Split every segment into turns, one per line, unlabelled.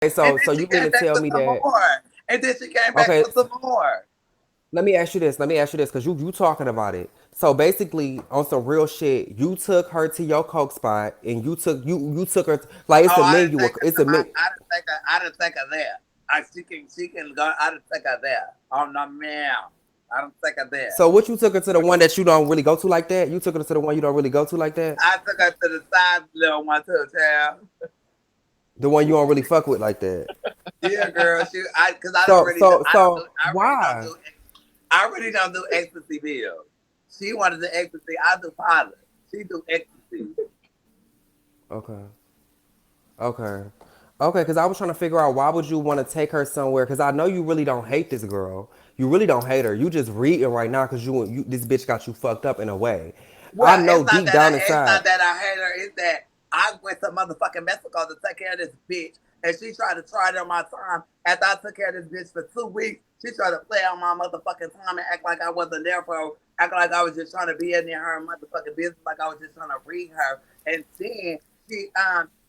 And
So
then she
you mean
came
to
back
tell
for
me
some
that?
more. And then she came back
Okay,
for some more.
let me ask you this. Let me ask you this, because you talking about it. So basically, on some real shit, you took her to your coke spot, and you took her like it's
Oh,
a
I didn't
menu.
take her
It's
to
a
my.
menu.
I didn't take her there. She can go. I didn't take her there. Oh no, ma'am. I don't take her there.
So what you took her to the one that you don't really go to like that? You took her to the one you don't really go to like that?
I took her to the side little one too, child.
The one you don't really fuck with like that?
Yeah, girl. Cause I don't
So
really do.
so so why?
I really don't do ecstasy pills. She wanted the ecstasy. I do pilot. She do ecstasy.
Okay. Okay. Okay, because I was trying to figure out why would you want to take her somewhere? Because I know you really don't hate this girl. You really don't hate her. You just reading right now because you this bitch got you fucked up in a way. I
Well,
know deep down
it's
inside.
not that I hate her. It's that I went to motherfucking Mexico to take care of this bitch, and she tried to try it on my time. After I took care of this bitch for 2 weeks, she tried to play on my motherfucking time and act like I wasn't there for her. Act like I was just trying to be in there her motherfucking business, like I was just trying to read her. And then she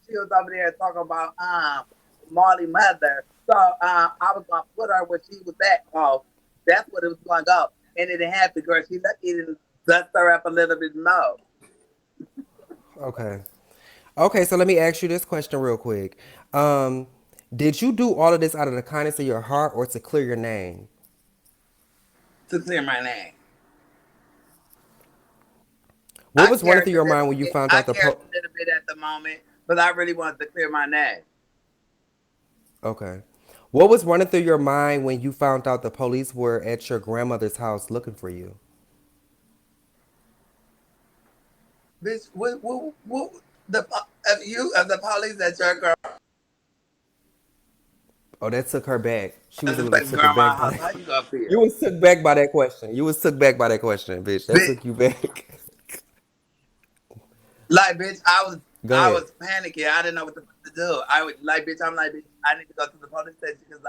she was over there talking about Marley mother. So I was gonna put her where she was at. Oh, that's what it was gonna go. And it didn't happen, girl. She lucky it didn't dust her up a little bit more.
Okay. Okay, so let me ask you this question real quick. Um, did you do all of this out of the kindness of your heart or to clear your name?
To clear my name.
What was running through your mind when you found
I
out the
cared
po?
a little bit at the moment, but I really wanted to clear my name.
Okay. What was running through your mind when you found out the police were at your grandmother's house looking for you?
Bitch, the of you of the police at your girl
Oh, that took her back. She was a
just
little
like
took aback
grandma
by
house.
that.
How you gonna
You
feel?
was took back by that question. You was took back by that question, bitch. That
Bitch,
took you back.
like bitch,
Go
I
ahead.
was panicking. I didn't know what the fuck to do. I was like, bitch, I'm like, bitch, I need to go to the police station because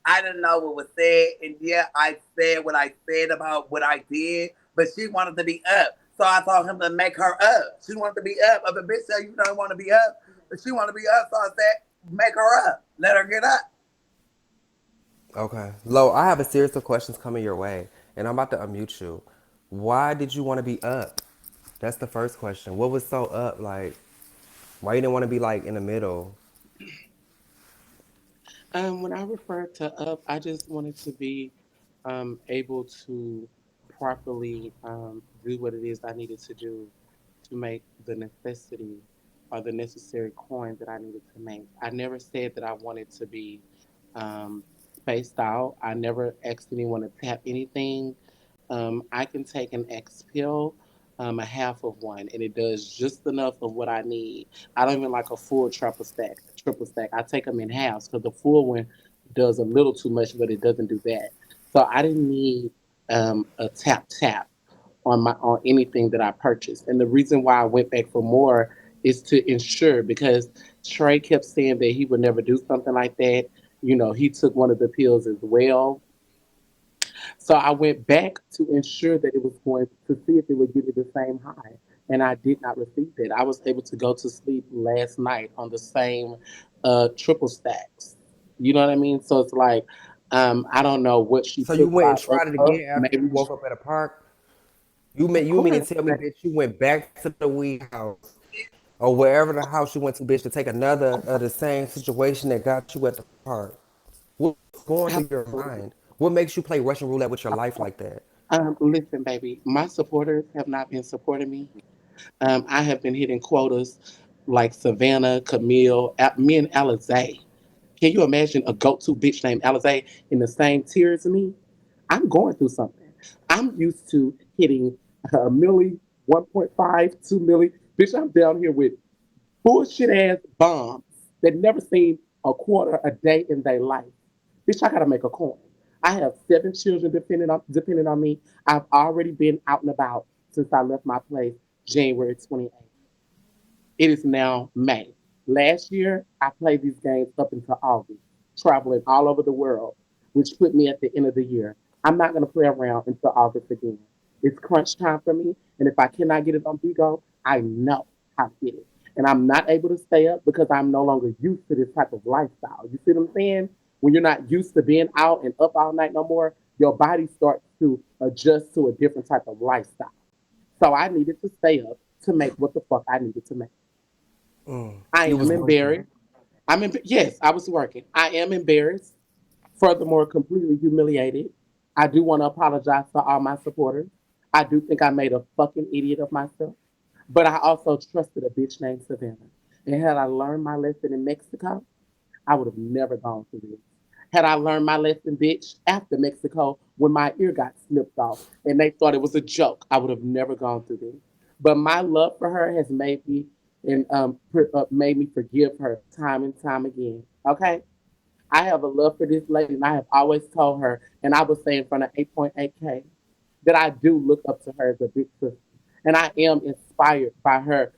I didn't know what was said, and yeah, I said what I said about what I did, but she wanted to be up, so I told him to make her up. She wanted to be up. If a bitch said you don't want to be up, but she want to be up, so I said, make her up, let her get up.
Okay. Lo, I have a series of questions coming your way, and I'm about to unmute you. Why did you want to be up? That's the first question. What was so up? Like, why you didn't want to be like in the middle?
When I refer to up, I just wanted to be able to properly do what it is I needed to do to make the necessity or the necessary coin that I needed to make. I never said that I wanted to be spaced out. I never asked anyone to tap anything. I can take an X pill, a half of one, and it does just enough of what I need. I don't even like a full triple stack. Triple stack. I take them in halves because the full one does a little too much, but it doesn't do that. So I didn't need a tap tap on anything that I purchased. And the reason why I went back for more is to ensure because Trey kept saying that he would never do something like that. You know, he took one of the pills as well. So I went back to ensure that it was going to see if it would give me the same high. And I did not receive that. I was able to go to sleep last night on the same triple stacks. You know what I mean? So it's like, I don't know what she
So you
put
went and
by
tried it
up.
again after you
Maybe,
woke up at a park?
of
You mean to
course.
tell me, bitch, you went back to the weed house or wherever the house you went to, bitch, to take another of the same situation that got you at the park? What's going through your mind?
Absolutely.
What makes you play Russian roulette with your life like that?
Listen, baby, my supporters have not been supporting me. I have been hitting quotas like Savannah, Camille, me and Alizé. Can you imagine a go-to bitch named Alizé in the same tier as me? I'm going through something. I'm used to hitting a milli, 1.5, 2 milli. Bitch, I'm down here with bullshit ass bombs that never seen a quarter a day in their life. Bitch, I gotta make a coin. I have 7 children depending on me. I've already been out and about since I left my place January 28th. It is now May. Last year, I played these games up until August, traveling all over the world, which put me at the end of the year. I'm not going to play around until August again. It's crunch time for me, and if I cannot get it on BIGO, I know how to get it. And I'm not able to stay up because I'm no longer used to this type of lifestyle. You see what I'm saying? When you're not used to being out and up all night no more, your body starts to adjust to a different type of lifestyle. So I needed to stay up to make what the fuck I needed to make. I
You
am
was working.
embarrassed. Yes, I was working. I am embarrassed. Furthermore, completely humiliated. I do want to apologize to all my supporters. I do think I made a fucking idiot of myself. But I also trusted a bitch named Savannah. And had I learned my lesson in Mexico, I would have never gone through this. Had I learned my lesson, bitch, after Mexico, when my ear got snipped off and they thought it was a joke, I would have never gone through this. But my love for her has made me made me forgive her time and time again. Okay, I have a love for this lady, and I have always told her, and I was saying in front of 8.8K, that I do look up to her as a big sister. And I am inspired by her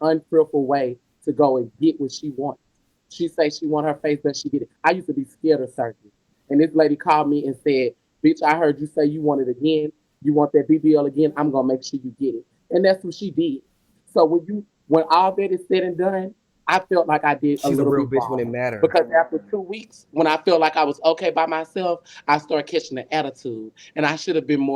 unfearful way to go and get what she wants. She say she want her face done, she get it. I used to be scared of surgery. And this lady called me and said, bitch, I heard you say you want it again. You want that BBL again. I'm going to make sure you get it. And that's what she did. So when all that is said and done, I felt like I did a
She's a
little
real
bit
bitch when it
wrong.
matter.
Because after 2 weeks, when I felt like I was okay by myself, I started catching the attitude. And I should have been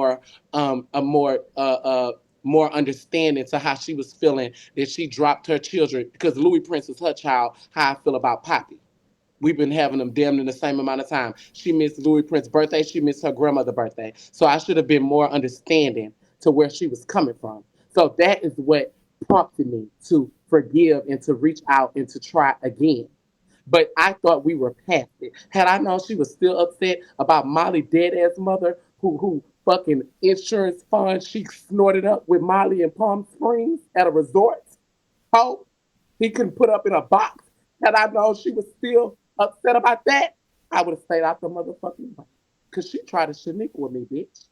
a more understanding to how she was feeling that she dropped her children because Louis Prince is her child, how I feel about Poppy. We've been having them damn near the same amount of time. She missed Louis Prince's birthday. She missed her grandmother's birthday. So I should have been more understanding to where she was coming from. So that is what prompted me to forgive and to reach out and to try again. But I thought we were past it. Had I known she was still upset about Molly dead ass mother who fucking insurance fund she snorted up with Molly in Palm Springs at a resort, hope he couldn't put up in a box. Had I known she was still upset about that, I would have stayed out the motherfucking way. Cause she tried to shanique with me, bitch.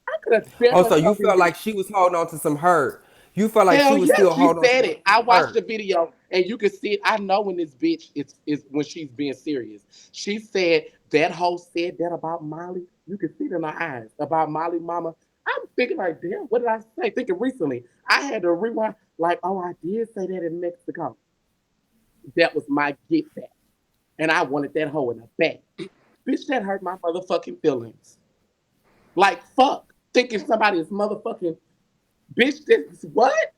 I could have bent
Oh, so you
myself in
felt
here.
like she was holding on to some hurt. You felt like she
Hell
was
yeah,
still
she
holding on to
said
some
it. I watched
hurt.
the video and you can see it. I know when this bitch is when she's being serious. She said that hoe said that about Molly. You can see it in her eyes about Molly mama. I'm thinking like, damn, what did I say? Thinking recently. I had to rewind, like, oh, I did say that in Mexico. That was my get back. And I wanted that hoe in the back. Bitch, that hurt my motherfucking feelings. Like fuck. Thinking somebody is motherfucking bitch, this what?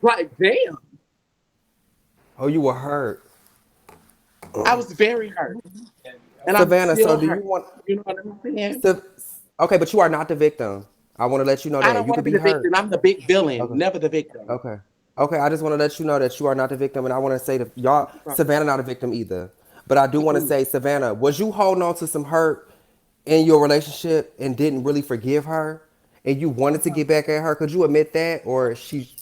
Like, damn.
Oh, you were hurt.
I was very hurt. And I'm
Savannah, so
still
do you
hurt.
want
You know what I'm saying?
Sa- okay, but you are not the victim. I want to let you know
I
that.
don't
You
want to
could
be
be
the
hurt.
victim. I'm the big villain,
Okay.
never the victim.
Okay. Okay, I just want to let you know that you are not the victim, and I want to say that y'all, Savannah, not a victim either. But I do want to
Mm-mm.
say, Savannah, was you holding on to some hurt in your relationship and didn't really forgive her, and you wanted to get back at her? Could you admit that, or she?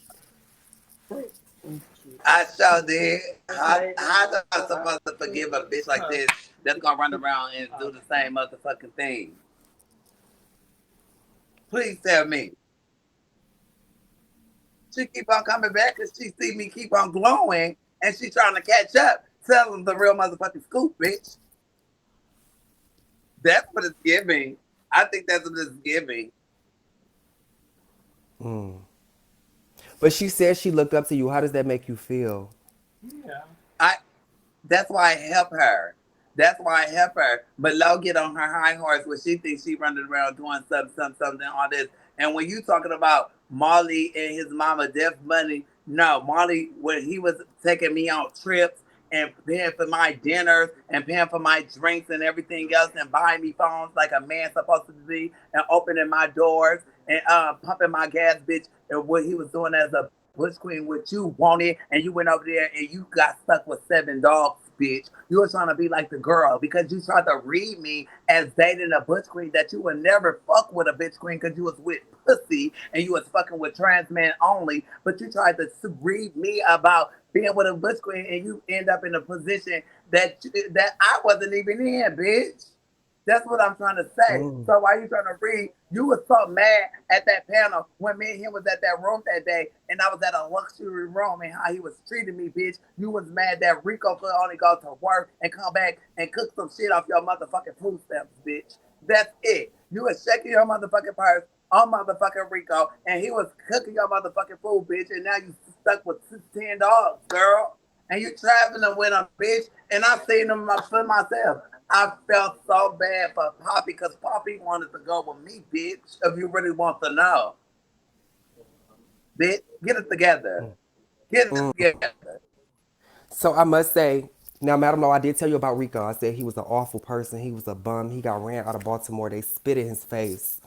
I sure did. How am I supposed to forgive a bitch like this that's gonna run around and do the same motherfucking thing? Please tell me. She keep on coming back because she see me keep on glowing and she trying to catch up. Tell them the real motherfucking scoop, bitch. That's what it's giving. I think that's what it's giving.
But she said she looked up to you. How does that make you feel?
I That's why I help her. That's why I help her. But Lo get on her high horse when she thinks she running around doing something, all this. And when you talking about Marley and his mama Deaf Money, no, Marley, when he was taking me on trips and paying for my dinners and paying for my drinks and everything else and buying me phones like a man supposed to be and opening my doors and pumping my gas, bitch, and what he was doing as a Bush Queen, what you wanted, and you went over there and you got stuck with 7 dogs, bitch. You were trying to be like the girl because you tried to read me as dating a Bush Queen that you would never fuck with a bitch queen because you was with pussy and you was fucking with trans men only. But you tried to read me about being with a Bush Queen and you end up in a position that I wasn't even in, bitch. That's what I'm trying to say. So why you trying to read? You was so mad at that panel when me and him was at that room that day, and I was at a luxury room and how he was treating me, bitch. You was mad that Rico could only go to work and come back and cook some shit off your motherfucking food stamps, bitch. That's it. You was shaking your motherfucking purse on motherfucking Rico, and he was cooking your motherfucking food, bitch. And now you stuck with 10 dogs, girl. And you traveling with them, bitch. And I seen them for myself. I felt so bad for Poppy because Poppy wanted to go with me, bitch. If you really want to know, bitch, get it together. Get it together.
So I must say, now, Madam Law, I did tell you about Rico. I said he was an awful person. He was a bum. He got ran out of Baltimore. They spit in his face.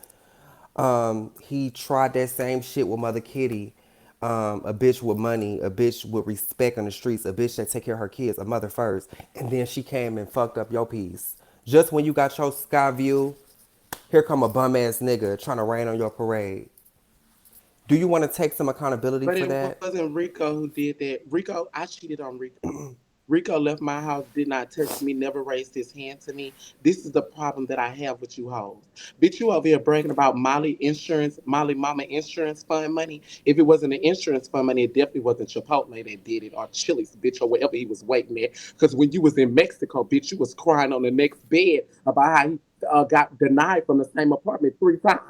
He tried that same shit with Mother Kitty. A bitch with money, a bitch with respect on the streets, a bitch that take care of her kids, a mother first. And then she came and fucked up your piece. Just when you got your sky view, here come a bum ass nigga trying to rain on your parade. Do you want to take some accountability
But
for
it
that?
wasn't Rico who did that. Rico, I cheated on Rico. Rico left my house, did not touch me, never raised his hand to me. This is the problem that I have with you hoes. Bitch, you over here bragging about Molly insurance, Molly Mama insurance fund money. If it wasn't an insurance fund money, it definitely wasn't Chipotle that did it or Chili's, bitch, or wherever he was waiting at. Because when you was in Mexico, bitch, you was crying on the next bed about how he got denied from the same apartment 3 times.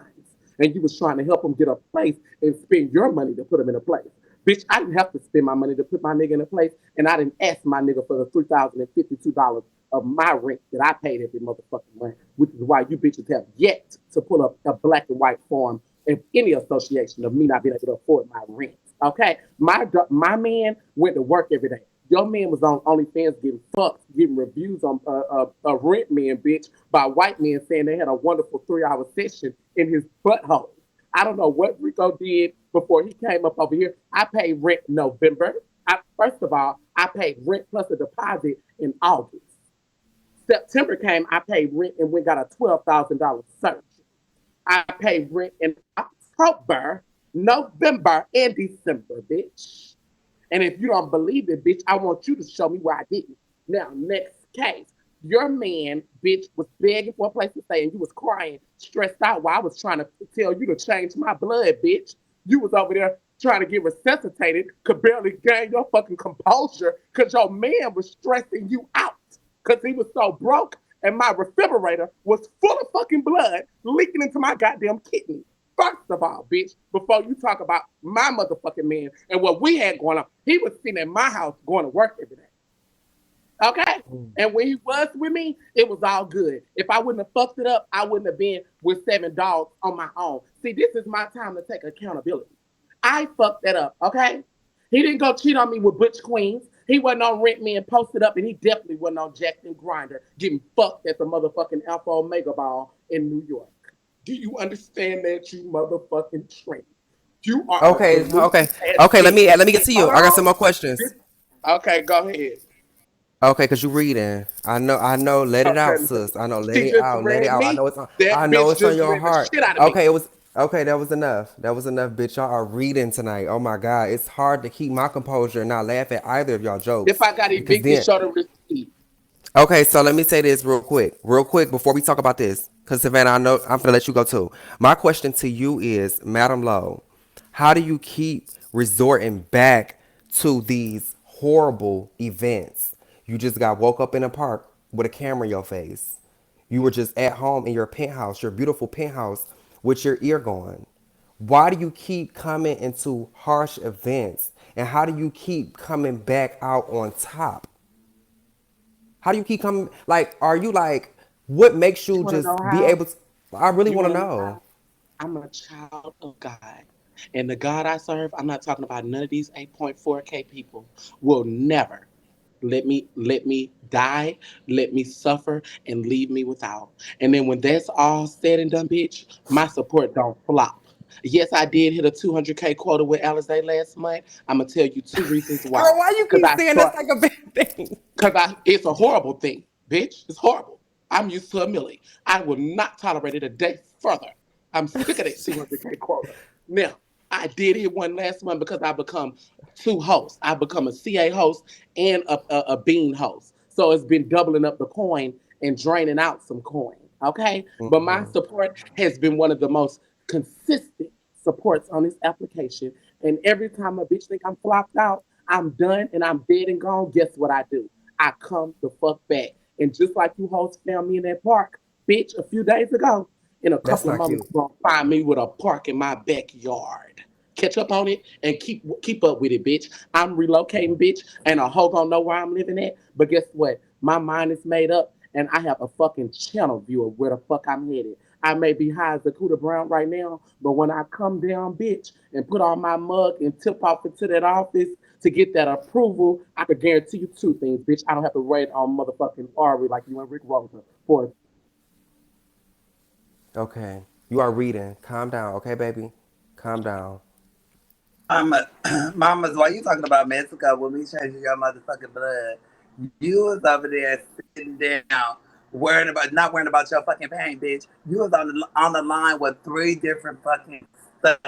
And you was trying to help him get a place and spend your money to put him in a place. Bitch, I didn't have to spend my money to put my nigga in a place, and I didn't ask my nigga for the $3,052 of my rent that I paid every motherfucking month, which is why you bitches have yet to pull up a black and white form of any association of me not being able to afford my rent. Okay, my man went to work every day. Your man was on OnlyFans getting fucked, giving reviews on Rent Men, bitch, by white men saying they had a wonderful 3 hour session in his butthole. I don't know what Rico did before he came up over here. I paid rent in November. First of all, I paid rent plus a deposit in August. September came, I paid rent and we got a $12,000 search. I paid rent in October, November, and December, bitch. And if you don't believe it, bitch, I want you to show me where I didn't. Now, next case. Your man, bitch, was begging for a place to stay and you was crying, stressed out while I was trying to tell you to change my blood, bitch. You was over there trying to get resuscitated, could barely gain your fucking composure because your man was stressing you out because he was so broke and my refrigerator was full of fucking blood leaking into my goddamn kidney. First of all, bitch, before you talk about my motherfucking man and what we had going on, he was sitting in my house going to work every day. Okay? And when he was with me, it was all good. If I wouldn't have fucked it up, I wouldn't have been with 7 dogs on my own. See, this is my time to take accountability. I fucked that up, okay? He didn't go cheat on me with Butch Queens. He wasn't on Rent Me and posted up, and he definitely wasn't on Jackson and Grinder getting fucked at the motherfucking Alpha Omega Ball in New York. Do you understand that, you motherfucking train? You are a
Okay,
delusional
okay,
ass
okay. Let
bitch.
me let me get to you.
Hold
I got some
on.
more questions.
Okay, go ahead.
Okay, cause you reading. I know. Let it out,
Okay.
sis. I know. Let
She
it
just
out. Let it
read
out. I
me.
know it's on. I
That
know
bitch
it's on
just
your
read the
heart.
shit out of me.
Okay, it was. Okay, that was enough. That was enough, bitch. Y'all are reading tonight. Oh my god, it's hard to keep my composure and not laugh at either of y'all
If
jokes
I got
because
evicted,
then.
show the receipt.
Okay, so let me say this real quick before we talk about this, because Savannah, I know I'm gonna let you go too. My question to you is, Madam Lowe, how do you keep resorting back to these horrible events? You just got woke up in a park with a camera in your face. You were just at home in your penthouse, your beautiful penthouse, with your ear going. Why do you keep coming into harsh events? And how do you keep coming back out on top? How do you keep coming? Like, are you like, what makes
You
you
want to know
just be
how?
able to? I really
You
want to
want to know
know.
how? I'm a child of God. And the God I serve, I'm not talking about none of these 8.4K people, will never let me die, let me suffer, and leave me without. And then when that's all said and done, bitch, my support don't flop. Yes, I did hit a 200K quota with Alizé last month. I'm gonna tell you 2 reasons why.
Girl, why you
Cause
keep
I
saying that's
start
like a bad thing?
because it's a horrible thing, bitch. It's horrible. I'm used to a millie. I will not tolerate it a day further. I'm sick of that 200K quota. Now, I did hit one last month because I become two hosts. I become a CA host and a Bean host. So it's been doubling up the coin and draining out some coin. Okay, but my support has been one of the most consistent supports on this application. And every time a bitch think I'm flopped out, I'm done and I'm dead and gone. Guess what I do? I come the fuck back. And just like you host found me in that park, bitch, a few days ago, in a
That's
couple of
not
moments,
cute.
you're gonna find me with a park in my backyard. catch up on it and keep up with it, bitch. I'm relocating, bitch, and a hoe gonna know where I'm living at. But guess what? My mind is made up, and I have a fucking channel view of where the fuck I'm headed. I may be high as a Cooter Brown right now, but when I come down, bitch, and put on my mug and tip off into that office to get that approval, I could guarantee you two things, bitch. I don't have to wait on motherfucking Ari like you and Rick Rosa for.
Okay. You are reading. Calm down, okay, baby? Calm down.
Mama, mamas, why you talking about Mexico when we changing your motherfucking blood? You was over there sitting down, not worrying about your fucking pain, bitch. You was on the line with three different fucking studs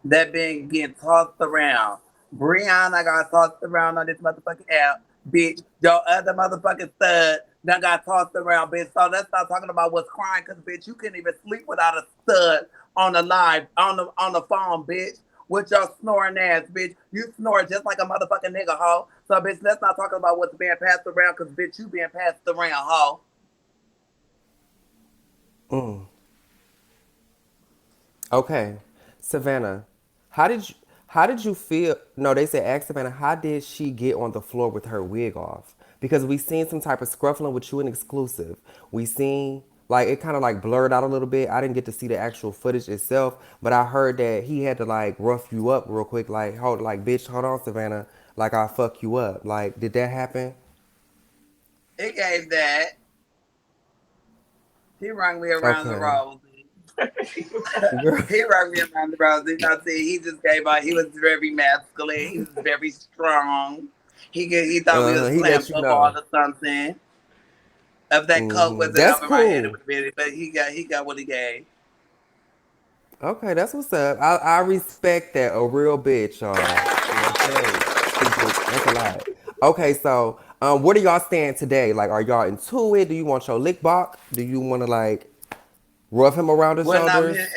that been getting tossed around. Brianna got tossed around on this motherfucking app, bitch. Your other motherfucking stud done got tossed around, bitch. So let's stop talking about what's crying, cause bitch, you can't even sleep without a stud on the live on the phone, bitch. With your snoring ass, bitch. You snore just like a motherfucking nigga, hoe. So, bitch, let's not talk about what's being passed around, cause bitch, you being passed around, hoe.
Mm. Okay. Savannah, how did you how did you feel? No, they said ask Savannah, how did she get on the floor with her wig off? Because we seen some type of scruffling with you in exclusive. We seen like it kind of like blurred out a little bit. I didn't get to see the actual footage itself, but I heard that he had to like rough you up real quick, like hold like bitch, hold on, Savannah, like I'll fuck you up. Like, did that happen?
It gave that. He rung me around the
Okay.
rosy.
Girl.
He rung me around the rosy. You know, see, he just gave out. He was very masculine. He was very strong. He thought we was
He
playing
let you
football
know.
or something. If that coat wasn't
That's
over my head, it
cool.
would have been. But he got what he gave.
Okay, that's what's up. I respect that. A real bitch, y'all. Okay. That's a lot. Okay, so what are y'all saying today? Like, are y'all into it? Do you want your lick box? Do you want to like rough him around the
Well, now
shoulders?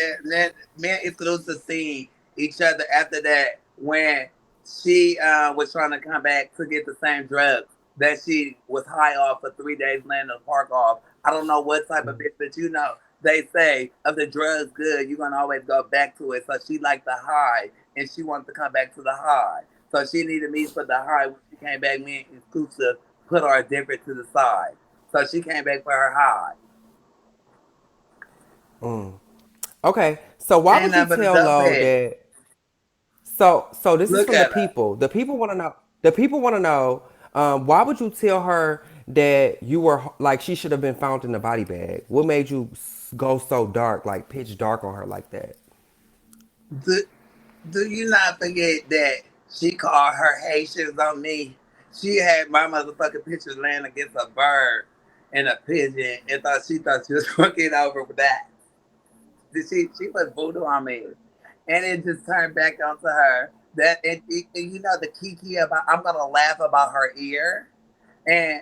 me and Exclusive seen each other after that when she was trying to come back to get the same drugs that she was high off for 3 days, laying in the park off. I don't know what type of bitch, but you know, they say if the drug's good, you're gonna always go back to it. So she liked the high and she wanted to come back to the high. So she needed me for the high. When she came back, me and Exclusive put her different to the side. So she came back for her high.
Okay, so why
Ain't
would you
nothing but a
tell
dope
Lo
head.
that? So this is
Look
from the
at her.
people. The people want to know. The people want to know. Why would you tell her that you were like she should have been found in a body bag? What made you go so dark, like pitch dark on her like that?
Do, do you not forget that she called her Haitians on me? She had my motherfucking pictures laying against a bird and a pigeon and she thought she was fucking over with that. She was voodoo on me. And it just turned back onto her. And you know the kiki about I'm gonna laugh about her ear. And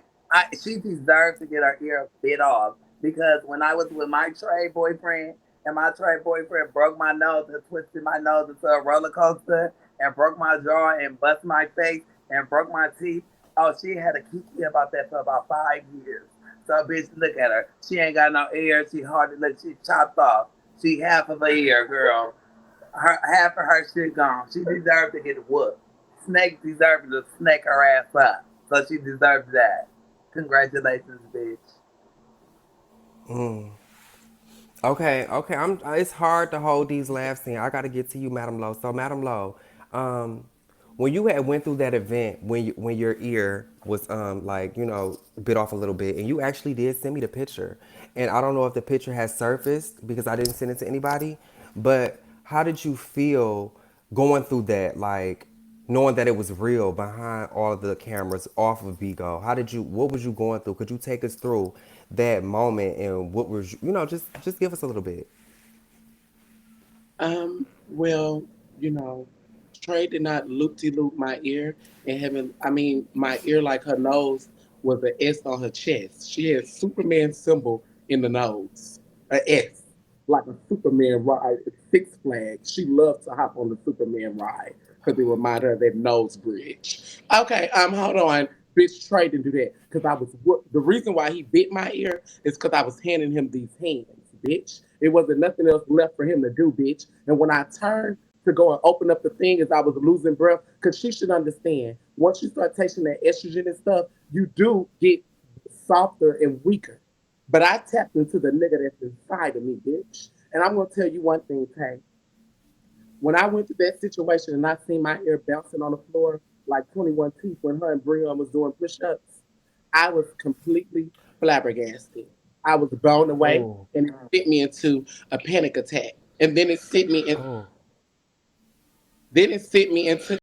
she deserved to get her ear bit off because when I was with my trade boyfriend and my trade boyfriend broke my nose and twisted my nose into a roller coaster and broke my jaw and bust my face and broke my teeth. Oh, she had a kiki about that for about 5 years. So bitch, look at her. She ain't got no ear. She hardly look. She chopped off. She half of a ear, girl. Her half of her shit gone. She deserved to get whooped. Snake deserved to snake her ass up. So she deserves that. Congratulations, bitch.
Okay, okay. It's hard to hold these laughs in. I got to get to you, Madam Low. So, Madam Low, um, when you had went through that event, when your ear was like bit off a little bit, and you actually did send me the picture, and I don't know if the picture has surfaced because I didn't send it to anybody, but how did you feel going through that, like knowing that it was real behind all the cameras off of BIGO? What was you going through? Could you take us through that moment and what was, just give us a little bit.
Well, you know, Trey did not loop de loop my ear and having, I mean, my ear like her nose was an S on her chest. She had Superman symbol in the nose, a S, like a Superman ride at Six Flags. She loved to hop on the Superman ride because it reminded her of that nose bridge. Okay, hold on. Bitch, Trey didn't do that because the reason why he bit my ear is because I was handing him these hands, bitch. It wasn't nothing else left for him to do, bitch. And when I turned to go and open up the thing as I was losing breath. Because she should understand, once you start taking that estrogen and stuff, you do get softer and weaker. But I tapped into the nigga that's inside of me, bitch. And I'm gonna tell you one thing, Tay. When I went through that situation and I seen my hair bouncing on the floor like 21 Teeth when her and Breon was doing push-ups, I was completely flabbergasted. I was blown away,
Oh,
and it sent me into a panic attack. And then it sent me in,
oh.
then it sent me into